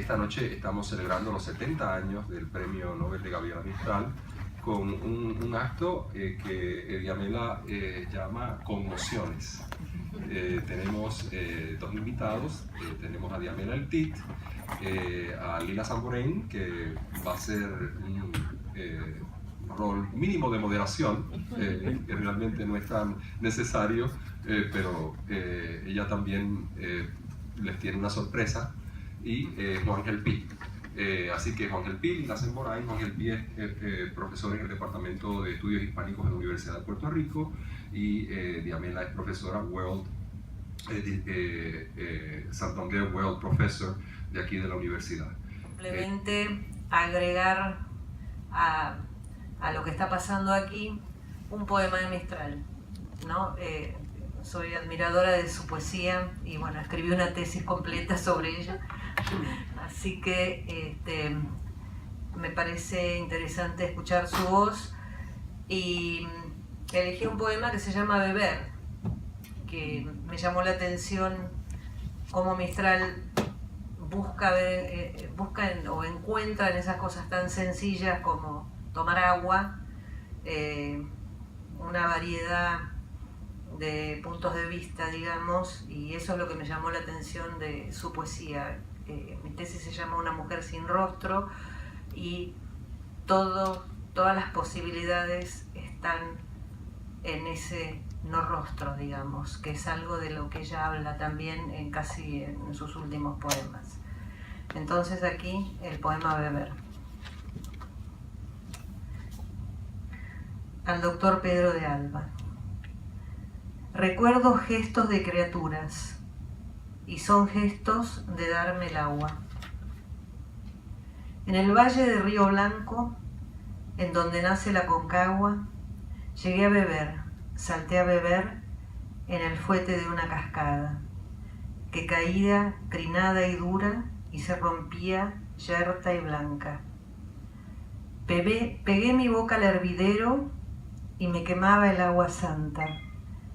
esta noche estamos celebrando los 70 años del Premio Nobel de Gabriela Mistral con un acto que Diamela llama Conmociones. Tenemos dos invitados, tenemos a Diamela El Tit, a Lila Sanborén, que va a ser un rol mínimo de moderación, que realmente no es tan necesario, pero ella también les tiene una sorpresa, y Juan Gelpi. Así que Juan Gelpi, Lila Sanborén. Juan Gelpi es profesor en el Departamento de Estudios Hispánicos de la Universidad de Puerto Rico, y Diamela es profesora Santander World Professor de aquí de la universidad. Simplemente agregar a lo que está pasando aquí un poema de Mistral, ¿no? Soy admiradora de su poesía y bueno, escribí una tesis completa sobre ella, así que me parece interesante escuchar su voz, y elegí un poema que se llama Beber, que me llamó la atención cómo Mistral busca o encuentra en esas cosas tan sencillas como tomar agua una variedad de puntos de vista, digamos, y eso es lo que me llamó la atención de su poesía. Mi tesis se llama Una mujer sin rostro, y todas las posibilidades están en ese no rostro, digamos, que es algo de lo que ella habla también en sus últimos poemas. Entonces aquí el poema Beber. Al doctor Pedro de Alba. Recuerdo gestos de criaturas, y son gestos de darme el agua. En el valle de Río Blanco, en donde nace la Concagua, llegué a beber, salté a beber en el fuete de una cascada, que caía crinada y dura y se rompía yerta y blanca. Pegué mi boca al hervidero y me quemaba el agua santa,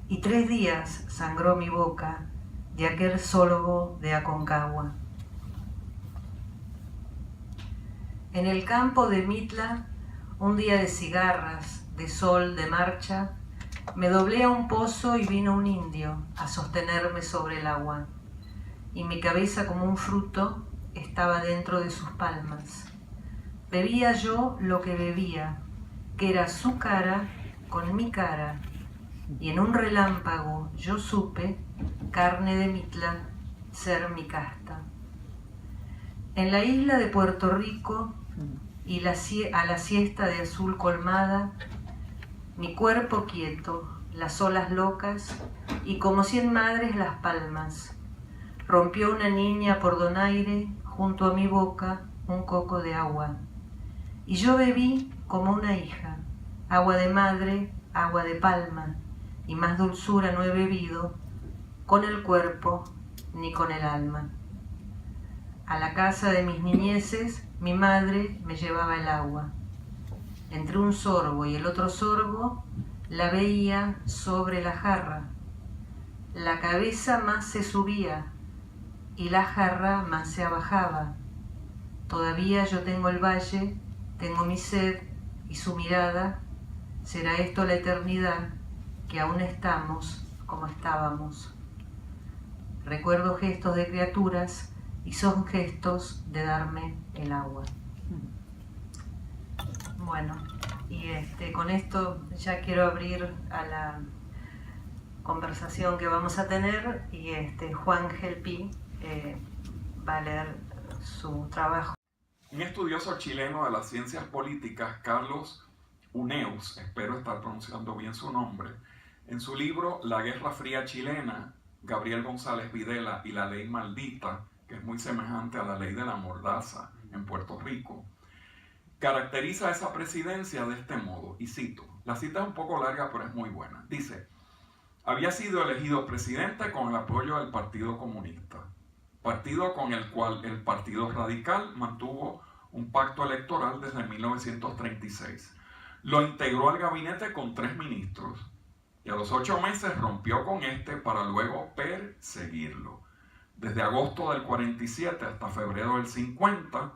y 3 días sangró mi boca de aquel sorbo de Aconcagua. En el campo de Mitla, un día de cigarras, de sol, de marcha, me doblé a un pozo y vino un indio a sostenerme sobre el agua, y mi cabeza como un fruto estaba dentro de sus palmas. Bebía yo lo que bebía, que era su cara con mi cara, y en un relámpago yo supe, carne de Mitla, ser mi casta. En la isla de Puerto Rico y a la siesta de azul colmada, mi cuerpo quieto, las olas locas y como 100 madres las palmas, rompió una niña por donaire junto a mi boca un coco de agua, y yo bebí como una hija, agua de madre, agua de palma, y más dulzura no he bebido con el cuerpo ni con el alma. A la casa de mis niñeces, mi madre me llevaba el agua. Entre un sorbo y el otro sorbo, la veía sobre la jarra. La cabeza más se subía y la jarra más se abajaba. Todavía yo tengo el valle, tengo mi sed y su mirada. ¿Será esto la eternidad, que aún estamos como estábamos? Recuerdo gestos de criaturas y son gestos de darme el agua. Bueno, y con esto ya quiero abrir a la conversación que vamos a tener, y Juan Gelpi va a leer su trabajo. Un estudioso chileno de las ciencias políticas, Carlos Huneeus, espero estar pronunciando bien su nombre, en su libro La Guerra Fría Chilena, Gabriel González Videla y la Ley Maldita, que es muy semejante a la ley de la mordaza en Puerto Rico, caracteriza esa presidencia de este modo, y cito, la cita es un poco larga pero es muy buena, dice: había sido elegido presidente con el apoyo del Partido Comunista, partido con el cual el Partido Radical mantuvo un pacto electoral desde 1936. Lo integró al gabinete con 3 ministros y a los 8 meses rompió con este para luego perseguirlo. Desde agosto del 47 hasta febrero del 50,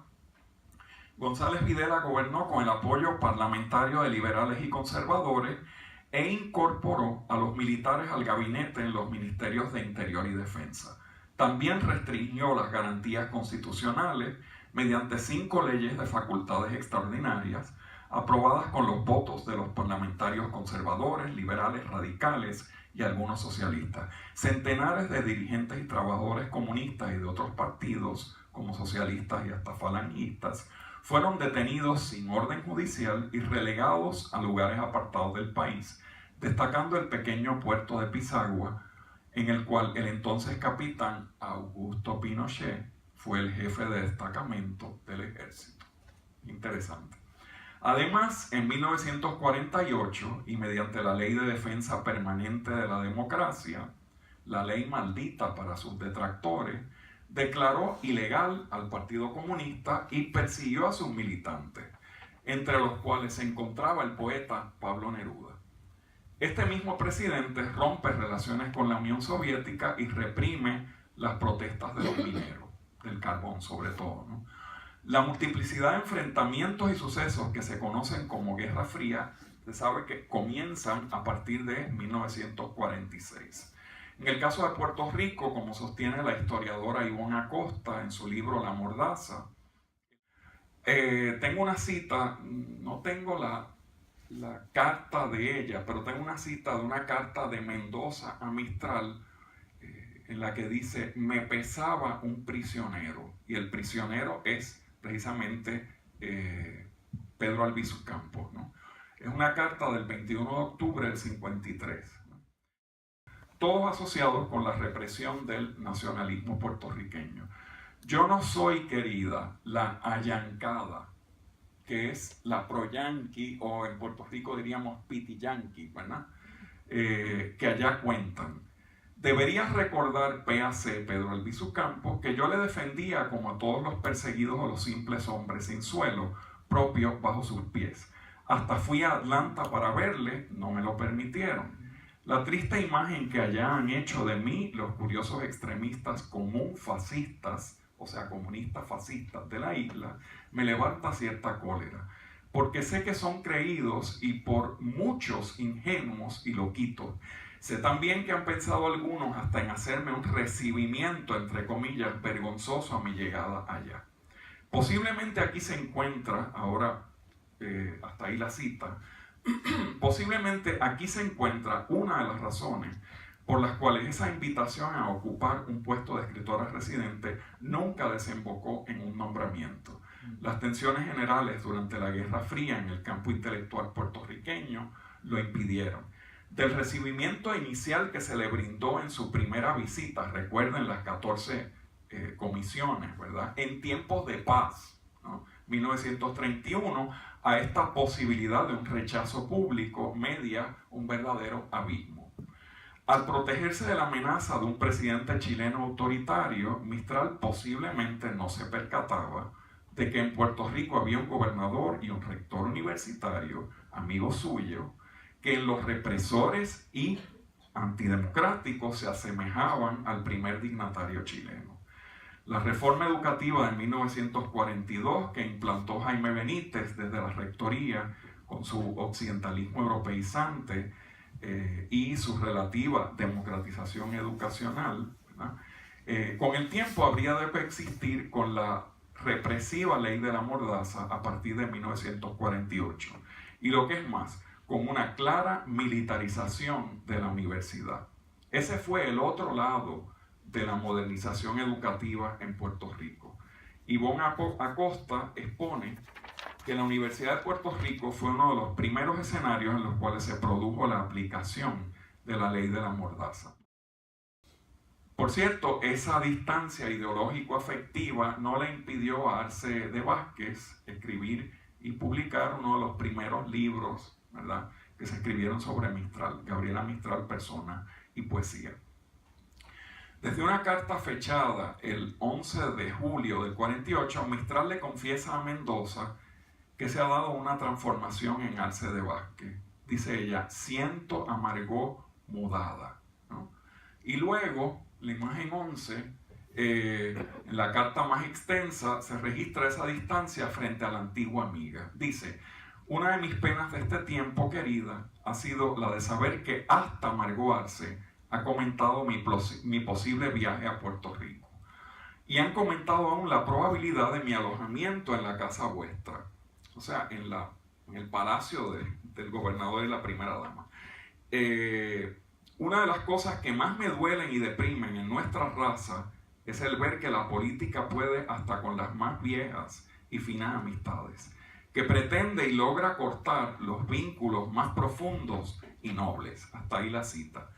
González Videla gobernó con el apoyo parlamentario de liberales y conservadores e incorporó a los militares al gabinete en los ministerios de Interior y Defensa. También restringió las garantías constitucionales mediante 5 leyes de facultades extraordinarias aprobadas con los votos de los parlamentarios conservadores, liberales, radicales y algunos socialistas. Centenares de dirigentes y trabajadores comunistas y de otros partidos, como socialistas y hasta falangistas, fueron detenidos sin orden judicial y relegados a lugares apartados del país, destacando el pequeño puerto de Pisagua, en el cual el entonces capitán Augusto Pinochet fue el jefe de destacamento del ejército. Interesante. Además, en 1948, y mediante la Ley de Defensa Permanente de la Democracia, la ley maldita para sus detractores, declaró ilegal al Partido Comunista y persiguió a sus militantes, entre los cuales se encontraba el poeta Pablo Neruda. Este mismo presidente rompe relaciones con la Unión Soviética y reprime las protestas de los mineros, del carbón sobre todo, ¿no? La multiplicidad de enfrentamientos y sucesos que se conocen como Guerra Fría, se sabe que comienzan a partir de 1946. En el caso de Puerto Rico, como sostiene la historiadora Ivonne Acosta en su libro La Mordaza, tengo una cita, no tengo la carta de ella, pero tengo una cita de una carta de Mendoza a Mistral, en la que dice: me pesaba un prisionero, y el prisionero es precisamente Pedro Albizu Campos, ¿no? Es una carta del 21 de octubre del 53, ¿no? Todos asociados con la represión del nacionalismo puertorriqueño. Yo no soy, querida, la ayancada, que es la pro-yanqui, o en Puerto Rico diríamos piti-yanqui, ¿verdad? Que allá cuentan. Deberías recordar, PAC, Pedro Albizu Campos, que yo le defendía como a todos los perseguidos o los simples hombres sin suelo propio bajo sus pies. Hasta fui a Atlanta para verle, no me lo permitieron. La triste imagen que allá han hecho de mí los curiosos extremistas común fascistas, o sea, comunistas fascistas de la isla, me levanta cierta cólera, porque sé que son creídos y por muchos ingenuos y loquitos. Sé también que han pensado algunos hasta en hacerme un recibimiento, entre comillas, vergonzoso a mi llegada allá. Posiblemente aquí se encuentra, ahora hasta ahí la cita, posiblemente aquí se encuentra una de las razones por las cuales esa invitación a ocupar un puesto de escritora residente nunca desembocó en un nombramiento. Las tensiones generales durante la Guerra Fría en el campo intelectual puertorriqueño lo impidieron. Del recibimiento inicial que se le brindó en su primera visita, recuerden las 14 comisiones, ¿verdad? En tiempos de paz, ¿no? 1931, a esta posibilidad de un rechazo público media un verdadero abismo. Al protegerse de la amenaza de un presidente chileno autoritario, Mistral posiblemente no se percataba de que en Puerto Rico había un gobernador y un rector universitario, amigo suyo, que en los represores y antidemocráticos se asemejaban al primer dignatario chileno. La reforma educativa de 1942 que implantó Jaime Benítez desde la rectoría con su occidentalismo europeizante y su relativa democratización educacional, con el tiempo habría de coexistir con la represiva ley de la Mordaza a partir de 1948. Y lo que es más, con una clara militarización de la universidad. Ese fue el otro lado de la modernización educativa en Puerto Rico. Ivonne Acosta expone que la Universidad de Puerto Rico fue uno de los primeros escenarios en los cuales se produjo la aplicación de la ley de la Mordaza. Por cierto, esa distancia ideológico-afectiva no le impidió a Arce de Vázquez escribir y publicar uno de los primeros libros, ¿verdad?, que se escribieron sobre Mistral, Gabriela Mistral, persona y poesía. Desde una carta fechada el 11 de julio del 48, Mistral le confiesa a Mendoza que se ha dado una transformación en Arce de Vázquez. Dice ella: siento amargó mudada, ¿no? Y luego, la imagen 11, En la carta más extensa se registra esa distancia frente a la antigua amiga. Dice: una de mis penas de este tiempo, querida, ha sido la de saber que hasta Margot Arce ha comentado mi posible viaje a Puerto Rico. Y han comentado aún la probabilidad de mi alojamiento en la casa vuestra, o sea, en el palacio del gobernador y la primera dama. Una de las cosas que más me duelen y deprimen en nuestra raza es el ver que la política puede hasta con las más viejas y finas amistades, que pretende y logra cortar los vínculos más profundos y nobles. Hasta ahí la cita.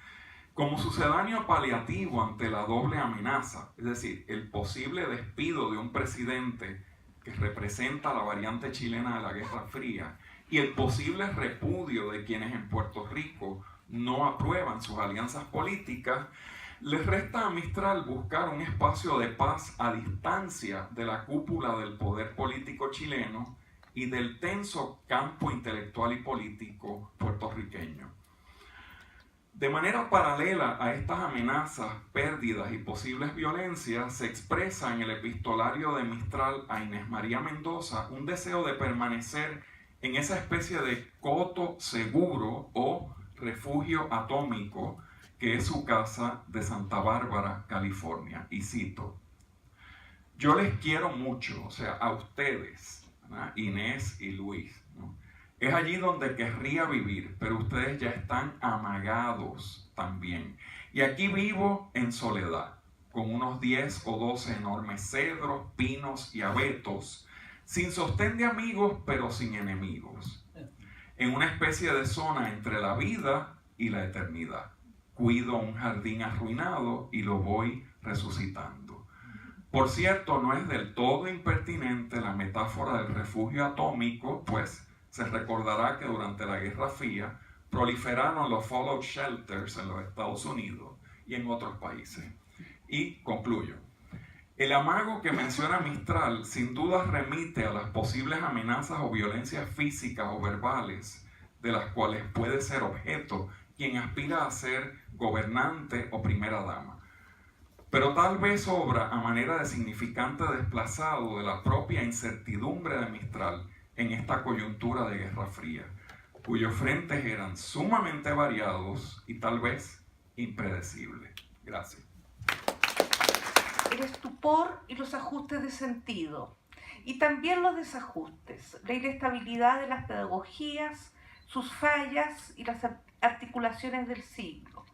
Como sucedáneo paliativo ante la doble amenaza, es decir, el posible despido de un presidente que representa la variante chilena de la Guerra Fría y el posible repudio de quienes en Puerto Rico no aprueban sus alianzas políticas, les resta a Mistral buscar un espacio de paz a distancia de la cúpula del poder político chileno y del tenso campo intelectual y político puertorriqueño. De manera paralela a estas amenazas, pérdidas y posibles violencias, se expresa en el epistolario de Mistral a Inés María Mendoza un deseo de permanecer en esa especie de coto seguro o refugio atómico que es su casa de Santa Bárbara, California. Y cito: yo les quiero mucho, o sea, a ustedes, ¿verdad? Inés y Luis, ¿no? Es allí donde querría vivir, pero ustedes ya están amagados también. Y aquí vivo en soledad, con unos 10 o 12 enormes cedros, pinos y abetos, sin sostén de amigos, pero sin enemigos, en una especie de zona entre la vida y la eternidad. Cuido un jardín arruinado y lo voy resucitando. Por cierto, no es del todo impertinente la metáfora del refugio atómico, pues se recordará que durante la Guerra Fría proliferaron los fallout shelters en los Estados Unidos y en otros países. Y concluyo. El amago que menciona Mistral sin duda remite a las posibles amenazas o violencias físicas o verbales de las cuales puede ser objeto quien aspira a ser gobernante o primera dama. Pero tal vez obra a manera de significante desplazado de la propia incertidumbre de Mistral en esta coyuntura de Guerra Fría, cuyos frentes eran sumamente variados y tal vez impredecibles. Gracias. El estupor y los ajustes de sentido, y también los desajustes, la inestabilidad de las pedagogías, sus fallas y las articulaciones del siglo.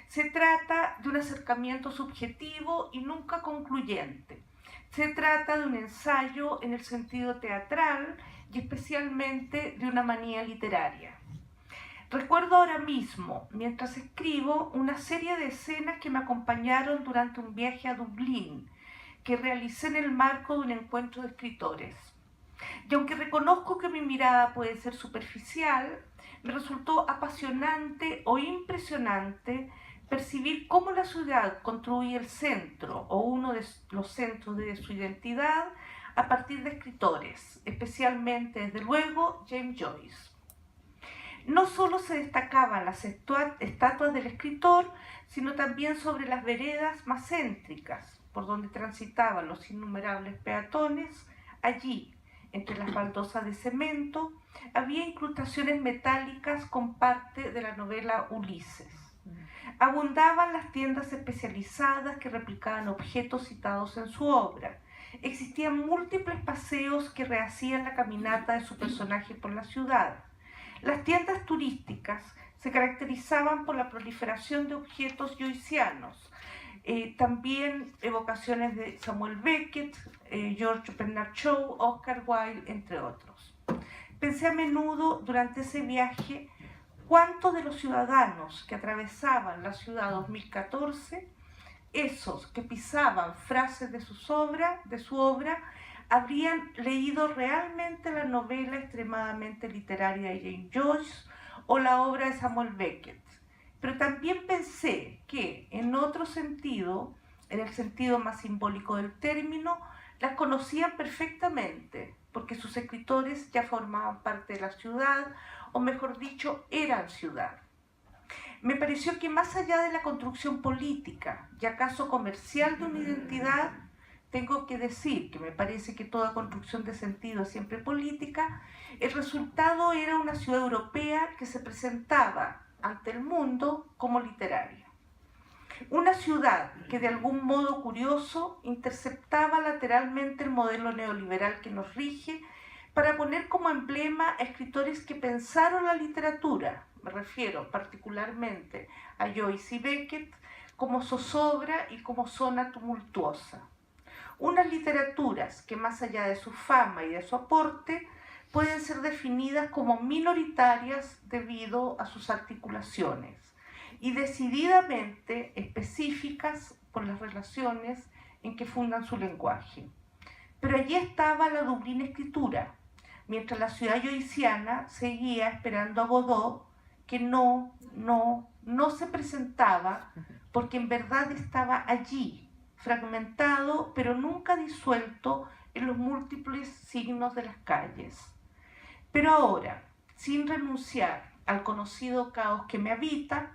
Se trata de un acercamiento subjetivo y nunca concluyente. Se trata de un ensayo en el sentido teatral y especialmente de una manía literaria. Recuerdo ahora mismo, mientras escribo, una serie de escenas que me acompañaron durante un viaje a Dublín, que realicé en el marco de un encuentro de escritores. Y aunque reconozco que mi mirada puede ser superficial, me resultó apasionante o impresionante percibir cómo la ciudad construye el centro o uno de los centros de su identidad a partir de escritores, especialmente, desde luego, James Joyce. No solo se destacaban las estatuas del escritor, sino también sobre las veredas más céntricas, por donde transitaban los innumerables peatones. Allí, entre las baldosas de cemento, había incrustaciones metálicas con parte de la novela Ulises. Abundaban las tiendas especializadas que replicaban objetos citados en su obra. Existían múltiples paseos que rehacían la caminata de su personaje por la ciudad. Las tiendas turísticas se caracterizaban por la proliferación de objetos joycianos, también evocaciones de Samuel Beckett, George Bernard Shaw, Oscar Wilde, entre otros. Pensé a menudo durante ese viaje cuántos de los ciudadanos que atravesaban la ciudad 2014, esos que pisaban frases de su obra, habrían leído realmente la novela extremadamente literaria de James Joyce o la obra de Samuel Beckett. Pero también pensé que, en otro sentido, en el sentido más simbólico del término, las conocían perfectamente, porque sus escritores ya formaban parte de la ciudad, o mejor dicho, eran ciudad. Me pareció que más allá de la construcción política y acaso comercial de una identidad, tengo que decir que me parece que toda construcción de sentido es siempre política, el resultado era una ciudad europea que se presentaba ante el mundo como literaria. Una ciudad que de algún modo curioso interceptaba lateralmente el modelo neoliberal que nos rige para poner como emblema a escritores que pensaron la literatura, me refiero particularmente a Joyce y Beckett, como zozobra y como zona tumultuosa. Unas literaturas que más allá de su fama y de su aporte pueden ser definidas como minoritarias debido a sus articulaciones y decididamente específicas por las relaciones en que fundan su lenguaje. Pero allí estaba la Dublín escritura, mientras la ciudad joyciana seguía esperando a Godot, que no se presentaba porque en verdad estaba allí, fragmentado pero nunca disuelto en los múltiples signos de las calles. Pero ahora, sin renunciar al conocido caos que me habita,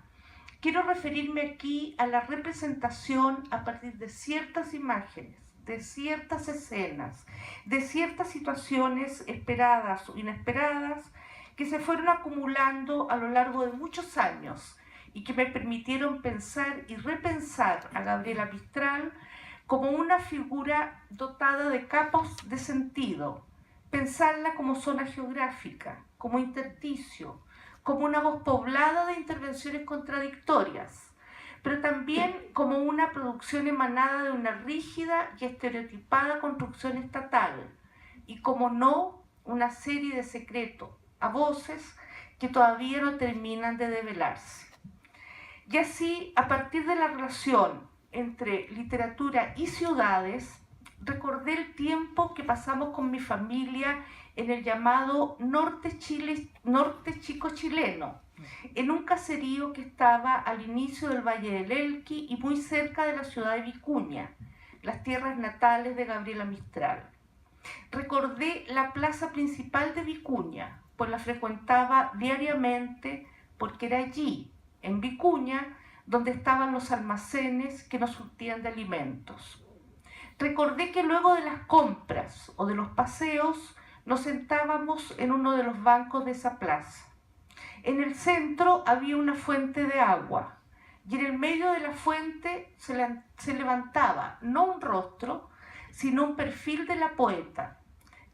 quiero referirme aquí a la representación a partir de ciertas imágenes, de ciertas escenas, de ciertas situaciones esperadas o inesperadas que se fueron acumulando a lo largo de muchos años y que me permitieron pensar y repensar a Gabriela Mistral como una figura dotada de capas de sentido, pensarla como zona geográfica, como intersticio, como una voz poblada de intervenciones contradictorias, pero también como una producción emanada de una rígida y estereotipada construcción estatal, y como no, una serie de secretos a voces que todavía no terminan de develarse. Y así, a partir de la relación entre literatura y ciudades, recordé el tiempo que pasamos con mi familia en el llamado Norte Chico chileno, en un caserío que estaba al inicio del Valle del Elqui y muy cerca de la ciudad de Vicuña, las tierras natales de Gabriela Mistral. Recordé la plaza principal de Vicuña, pues la frecuentaba diariamente porque era allí, en Vicuña, donde estaban los almacenes que nos surtían de alimentos. Recordé que luego de las compras o de los paseos nos sentábamos en uno de los bancos de esa plaza. En el centro había una fuente de agua y en el medio de la fuente se levantaba no un rostro, sino un perfil de la poeta.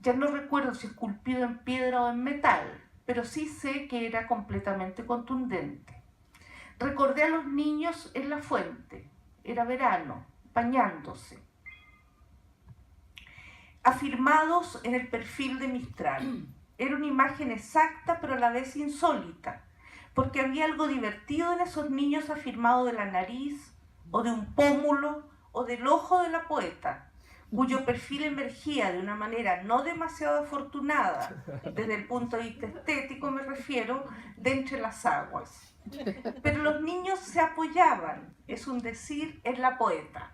Ya no recuerdo si esculpido en piedra o en metal, pero sí sé que era completamente contundente. Recordé a los niños en la fuente, era verano, bañándose, afirmados en el perfil de Mistral. Era una imagen exacta pero a la vez insólita, porque había algo divertido en esos niños afirmados de la nariz, o de un pómulo, o del ojo de la poeta, cuyo perfil emergía de una manera no demasiado afortunada, desde el punto de vista estético me refiero, de entre las aguas. Pero los niños se apoyaban, es un decir, en la poeta.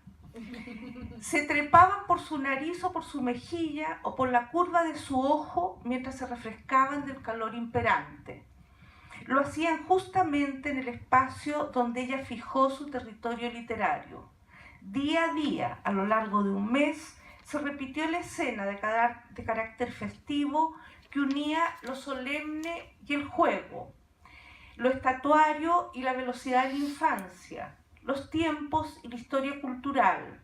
Se trepaban por su nariz o por su mejilla o por la curva de su ojo mientras se refrescaban del calor imperante. Lo hacían justamente en el espacio donde ella fijó su territorio literario. Día a día, a lo largo de un mes, se repitió la escena de carácter festivo que unía lo solemne y el juego, lo estatuario y la velocidad de la infancia, los tiempos y la historia cultural,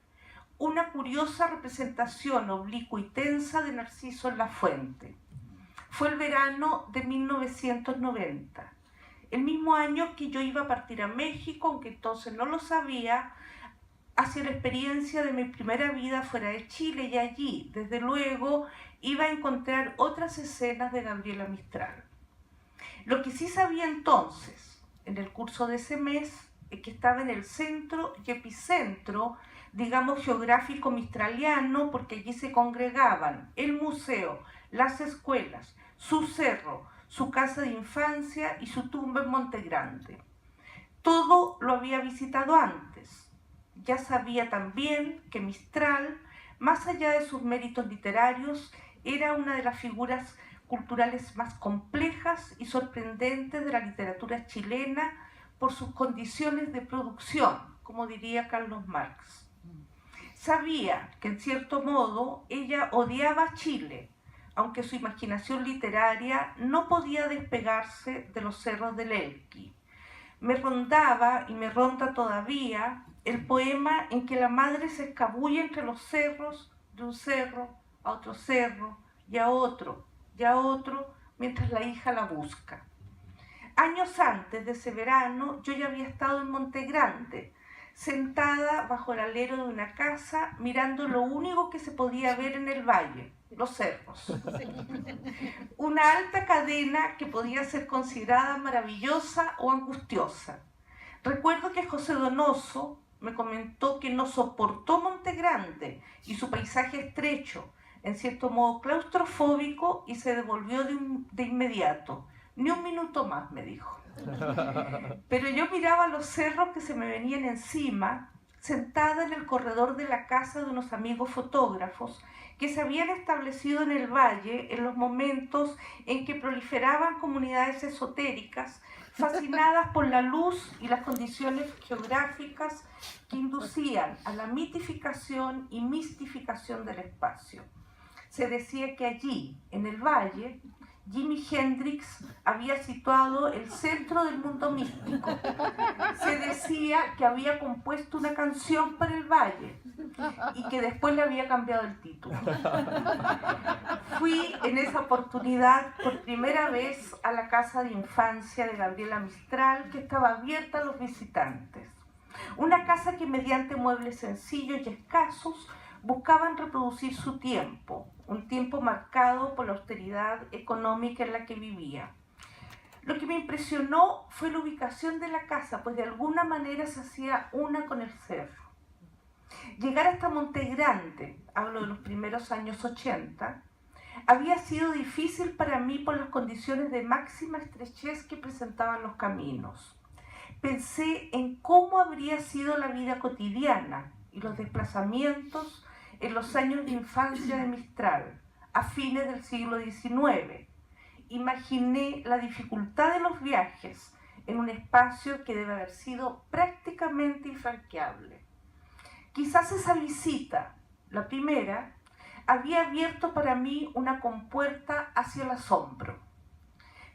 una curiosa representación oblicua y tensa de Narciso en la fuente. Fue el verano de 1990, el mismo año que yo iba a partir a México, aunque entonces no lo sabía, hacia la experiencia de mi primera vida fuera de Chile, y allí, desde luego, iba a encontrar otras escenas de Gabriela Mistral. Lo que sí sabía entonces, en el curso de ese mes, es que estaba en el centro y epicentro, digamos, geográfico mistraliano, porque allí se congregaban el museo, las escuelas, su cerro, su casa de infancia y su tumba en Monte Grande. Todo lo había visitado antes. Ya sabía también que Mistral, más allá de sus méritos literarios, era una de las figuras culturales más complejas y sorprendentes de la literatura chilena, por sus condiciones de producción, como diría Carlos Marx. Sabía que en cierto modo ella odiaba Chile, aunque su imaginación literaria no podía despegarse de los cerros del Elqui. Me rondaba y me ronda todavía el poema en que la madre se escabulle entre los cerros, de un cerro a otro cerro y a otro, mientras la hija la busca. Años antes de ese verano, yo ya había estado en Monte Grande, sentada bajo el alero de una casa, mirando lo único que se podía ver en el valle, los cerros. Una alta cadena que podía ser considerada maravillosa o angustiosa. Recuerdo que José Donoso me comentó que no soportó Monte Grande y su paisaje estrecho, en cierto modo claustrofóbico, y se devolvió de inmediato. Ni un minuto más, me dijo. Pero yo miraba los cerros que se me venían encima, sentada en el corredor de la casa de unos amigos fotógrafos que se habían establecido en el valle en los momentos en que proliferaban comunidades esotéricas, fascinadas por la luz y las condiciones geográficas que inducían a la mitificación y mistificación del espacio. Se decía que allí, en el valle, Jimi Hendrix había situado el centro del mundo místico. Se decía que había compuesto una canción para el valle y que después le había cambiado el título. Fui en esa oportunidad por primera vez a la casa de infancia de Gabriela Mistral, que estaba abierta a los visitantes. Una casa que mediante muebles sencillos y escasos buscaban reproducir su tiempo, un tiempo marcado por la austeridad económica en la que vivía. Lo que me impresionó fue la ubicación de la casa, pues de alguna manera se hacía una con el cerro. Llegar hasta Monte Grande, hablo de los primeros años 80, había sido difícil para mí por las condiciones de máxima estrechez que presentaban los caminos. Pensé en cómo habría sido la vida cotidiana y los desplazamientos en los años de infancia de Mistral, a fines del siglo XIX. Imaginé la dificultad de los viajes en un espacio que debe haber sido prácticamente infranqueable. Quizás esa visita, la primera, había abierto para mí una compuerta hacia el asombro.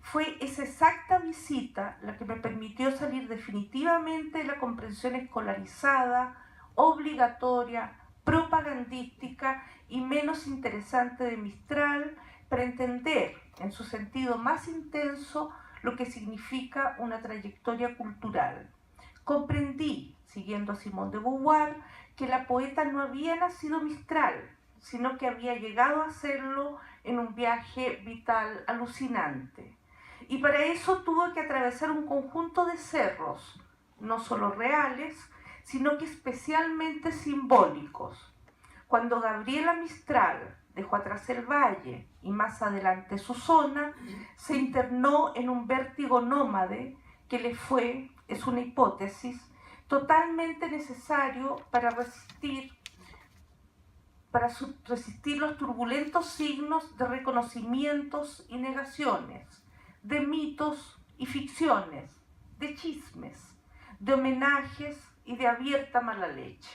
Fue esa exacta visita la que me permitió salir definitivamente de la comprensión escolarizada, obligatoria, propagandística y menos interesante de Mistral para entender en su sentido más intenso lo que significa una trayectoria cultural. Comprendí, siguiendo a Simone de Beauvoir, que la poeta no había nacido Mistral, sino que había llegado a hacerlo en un viaje vital alucinante. Y para eso tuvo que atravesar un conjunto de cerros, no solo reales, sino que especialmente simbólicos. Cuando Gabriela Mistral dejó atrás el valle y más adelante su zona, se internó en un vértigo nómade que le fue, es una hipótesis, totalmente necesario para resistir los turbulentos signos de reconocimientos y negaciones, de mitos y ficciones, de chismes, de homenajes y de abierta mala leche.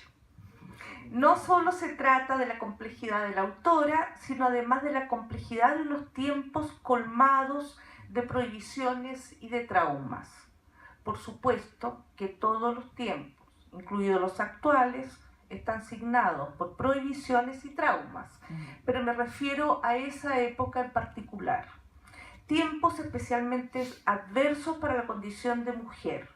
No solo se trata de la complejidad de la autora, sino además de la complejidad de unos tiempos colmados de prohibiciones y de traumas. Por supuesto que todos los tiempos, incluidos los actuales, están signados por prohibiciones y traumas, pero me refiero a esa época en particular. Tiempos especialmente adversos para la condición de mujer.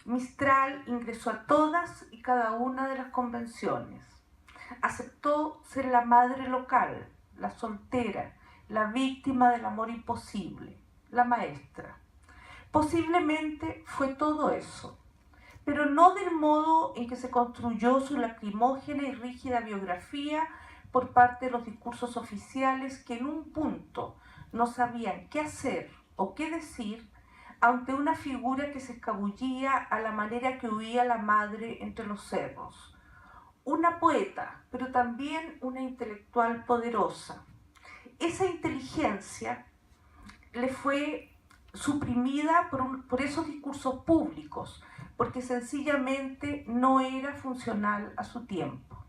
Mistral ingresó a todas y cada una de las convenciones. Aceptó ser la madre local, la soltera, la víctima del amor imposible, la maestra. Posiblemente fue todo eso, pero no del modo en que se construyó su lacrimógena y rígida biografía por parte de los discursos oficiales que en un punto no sabían qué hacer o qué decir ante una figura que se escabullía a la manera que huía la madre entre los cerros. Una poeta, pero también una intelectual poderosa. Esa inteligencia le fue suprimida por esos discursos públicos, porque sencillamente no era funcional a su tiempo.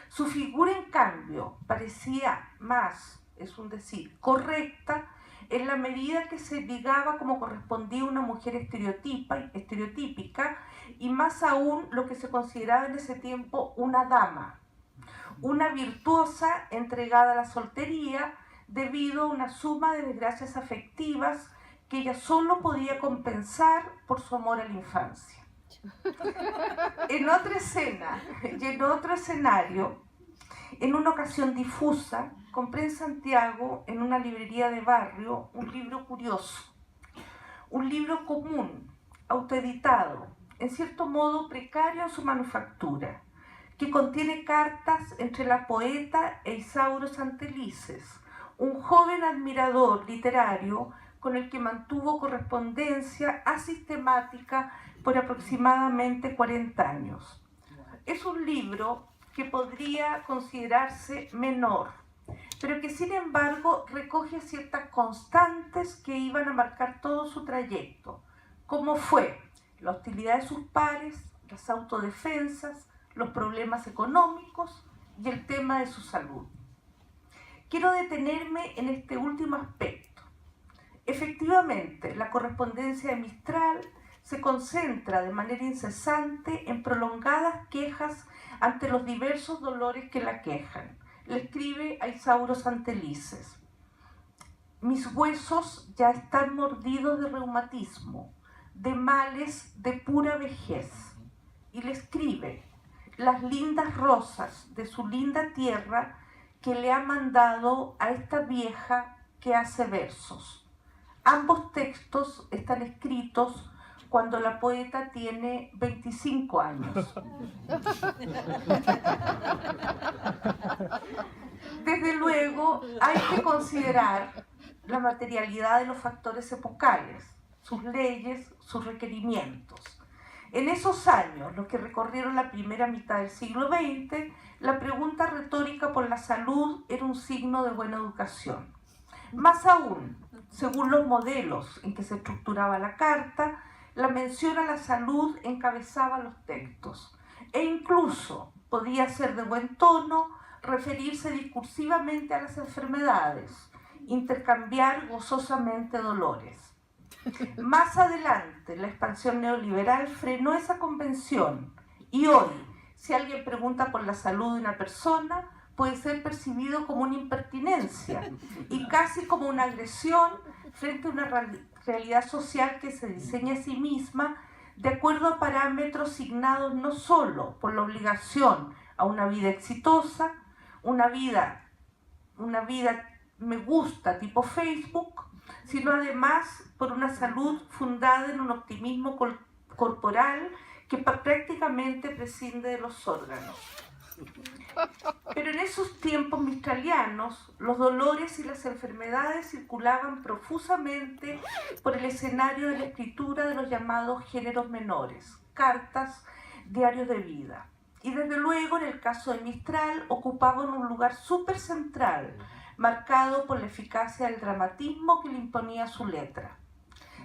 Su figura, en cambio, parecía más, es un decir, correcta en la medida que se ligaba como correspondía a una mujer estereotípica y más aún lo que se consideraba en ese tiempo una dama, una virtuosa entregada a la soltería debido a una suma de desgracias afectivas que ella solo podía compensar por su amor a la infancia. En otra escena y en otro escenario, en una ocasión difusa, compré en Santiago, en una librería de barrio, un libro curioso, un libro común, autoeditado, en cierto modo precario en su manufactura, que contiene cartas entre la poeta e Isauro Santelices, un joven admirador literario con el que mantuvo correspondencia asistemática por aproximadamente 40 años. Es un libro que podría considerarse menor, pero que sin embargo recoge ciertas constantes que iban a marcar todo su trayecto, como fue la hostilidad de sus pares, las autodefensas, los problemas económicos y el tema de su salud. Quiero detenerme en este último aspecto. Efectivamente, la correspondencia de Mistral se concentra de manera incesante en prolongadas quejas ante los diversos dolores que la quejan. Le escribe a Isauro Santelices: mis huesos ya están mordidos de reumatismo, de males de pura vejez. Y le escribe las lindas rosas de su linda tierra que le ha mandado a esta vieja que hace versos. Ambos textos están escritos cuando la poeta tiene 25 años. Desde luego, hay que considerar la materialidad de los factores epocales, sus leyes, sus requerimientos. En esos años, los que recorrieron la primera mitad del siglo XX, la pregunta retórica por la salud era un signo de buena educación. Más aún, según los modelos en que se estructuraba la carta, la mención a la salud encabezaba los textos e incluso podía ser de buen tono referirse discursivamente a las enfermedades, intercambiar gozosamente dolores. Más adelante, la expansión neoliberal frenó esa convención y hoy, si alguien pregunta por la salud de una persona, puede ser percibido como una impertinencia y casi como una agresión frente a una realidad social que se diseña a sí misma de acuerdo a parámetros signados no solo por la obligación a una vida exitosa, una vida me gusta tipo Facebook, sino además por una salud fundada en un optimismo corporal que prácticamente prescinde de los órganos. Pero en esos tiempos mistralianos, los dolores y las enfermedades circulaban profusamente por el escenario de la escritura de los llamados géneros menores, cartas, diarios de vida. Y desde luego, en el caso de Mistral, ocupaban un lugar súper central, marcado por la eficacia del dramatismo que le imponía su letra.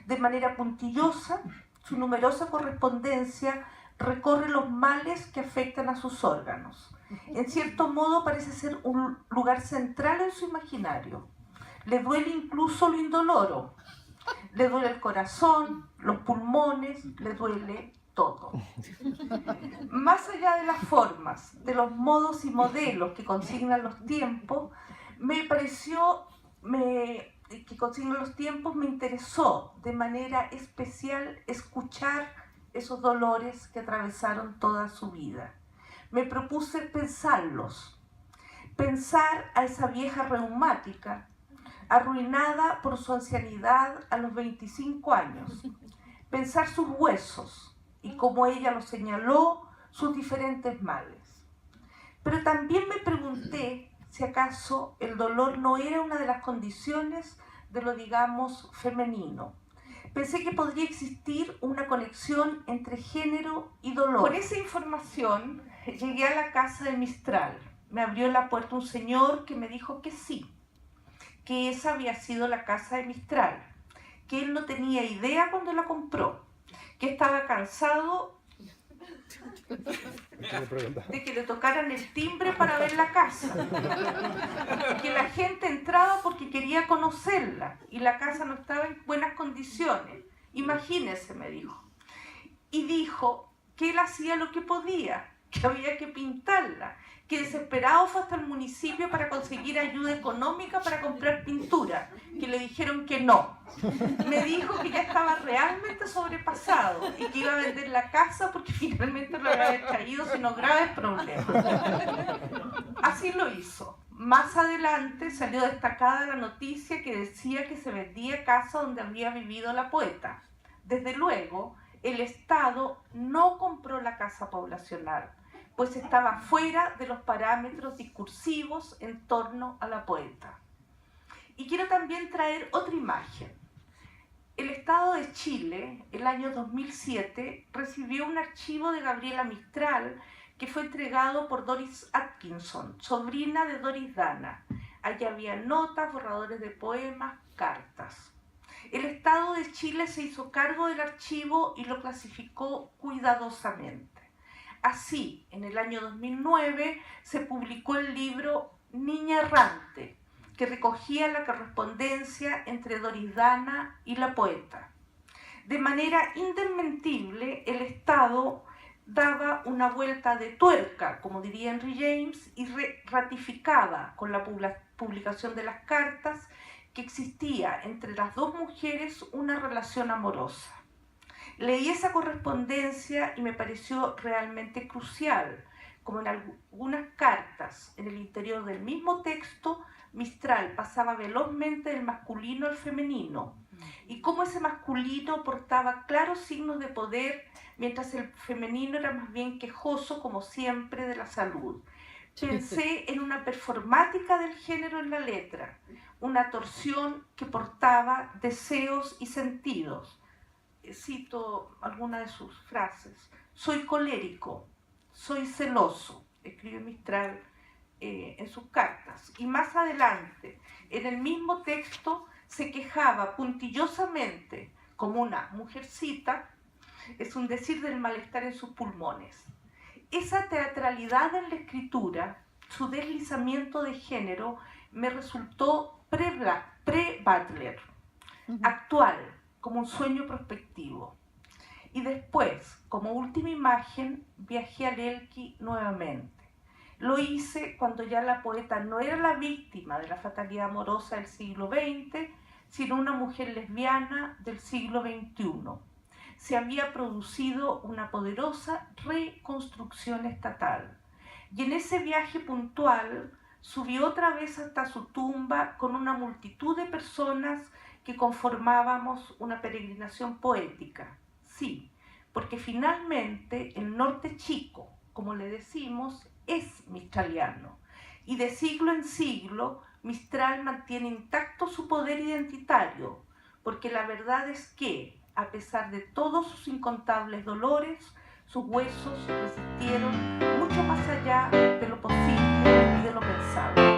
De manera puntillosa, su numerosa correspondencia recorre los males que afectan a sus órganos. En cierto modo parece ser un lugar central en su imaginario. Le duele incluso lo indoloro. Le duele el corazón, los pulmones, le duele todo. Más allá de las formas, de los modos y modelos que consignan los tiempos, me interesó de manera especial escuchar esos dolores que atravesaron toda su vida. Me propuse pensarlos, pensar a esa vieja reumática, arruinada por su ancianidad a los 25 años, pensar sus huesos y, como ella lo señaló, sus diferentes males. Pero también me pregunté si acaso el dolor no era una de las condiciones de lo, digamos, femenino. Pensé que podría existir una conexión entre género y dolor. Con esa información llegué a la casa de Mistral. Me abrió la puerta un señor que me dijo que sí, que esa había sido la casa de Mistral, que él no tenía idea cuando la compró, que estaba cansado de que le tocaran el timbre para ver la casa, que la gente entraba porque quería conocerla y la casa no estaba en buenas condiciones. Imagínese, me dijo. Y dijo que él hacía lo que podía, que había que pintarla, que desesperado fue hasta el municipio para conseguir ayuda económica para comprar pintura, que le dijeron que no. Me dijo que ya estaba realmente sobrepasado y que iba a vender la casa porque finalmente no le había traído sino graves problemas. Así lo hizo. Más adelante salió destacada la noticia que decía que se vendía casa donde había vivido la poeta. Desde luego, el Estado no compró la casa poblacional, pues estaba fuera de los parámetros discursivos en torno a la poeta. Y quiero también traer otra imagen. El Estado de Chile, el año 2007, recibió un archivo de Gabriela Mistral que fue entregado por Doris Atkinson, sobrina de Doris Dana. Allí había notas, borradores de poemas, cartas. El Estado de Chile se hizo cargo del archivo y lo clasificó cuidadosamente. Así, en el año 2009 se publicó el libro Niña Errante, que recogía la correspondencia entre Doris Dana y la poeta. De manera indesmentible, el Estado daba una vuelta de tuerca, como diría Henry James, y ratificaba con la publicación de las cartas que existía entre las dos mujeres una relación amorosa. Leí esa correspondencia y me pareció realmente crucial, como en algunas cartas, en el interior del mismo texto, Mistral pasaba velozmente del masculino al femenino, y cómo ese masculino portaba claros signos de poder, mientras el femenino era más bien quejoso, como siempre, de la salud. Pensé en una performática del género en la letra, una torsión que portaba deseos y sentidos. Cito alguna de sus frases. Soy colérico, soy celoso, escribe Mistral en sus cartas. Y más adelante, en el mismo texto, se quejaba puntillosamente, como una mujercita, es un decir del malestar en sus pulmones. Esa teatralidad en la escritura, su deslizamiento de género, me resultó pre-Butler, actual, como un sueño prospectivo. Y después, como última imagen, viajé al Elqui nuevamente. Lo hice cuando ya la poeta no era la víctima de la fatalidad amorosa del siglo XX, sino una mujer lesbiana del siglo XXI. Se había producido una poderosa reconstrucción estatal. Y en ese viaje puntual subí otra vez hasta su tumba con una multitud de personas que conformábamos una peregrinación poética. Sí, porque finalmente el norte chico, como le decimos, es mistraliano. Y de siglo en siglo, Mistral mantiene intacto su poder identitario, porque la verdad es que, a pesar de todos sus incontables dolores, sus huesos resistieron mucho más allá de lo posible y de lo pensado.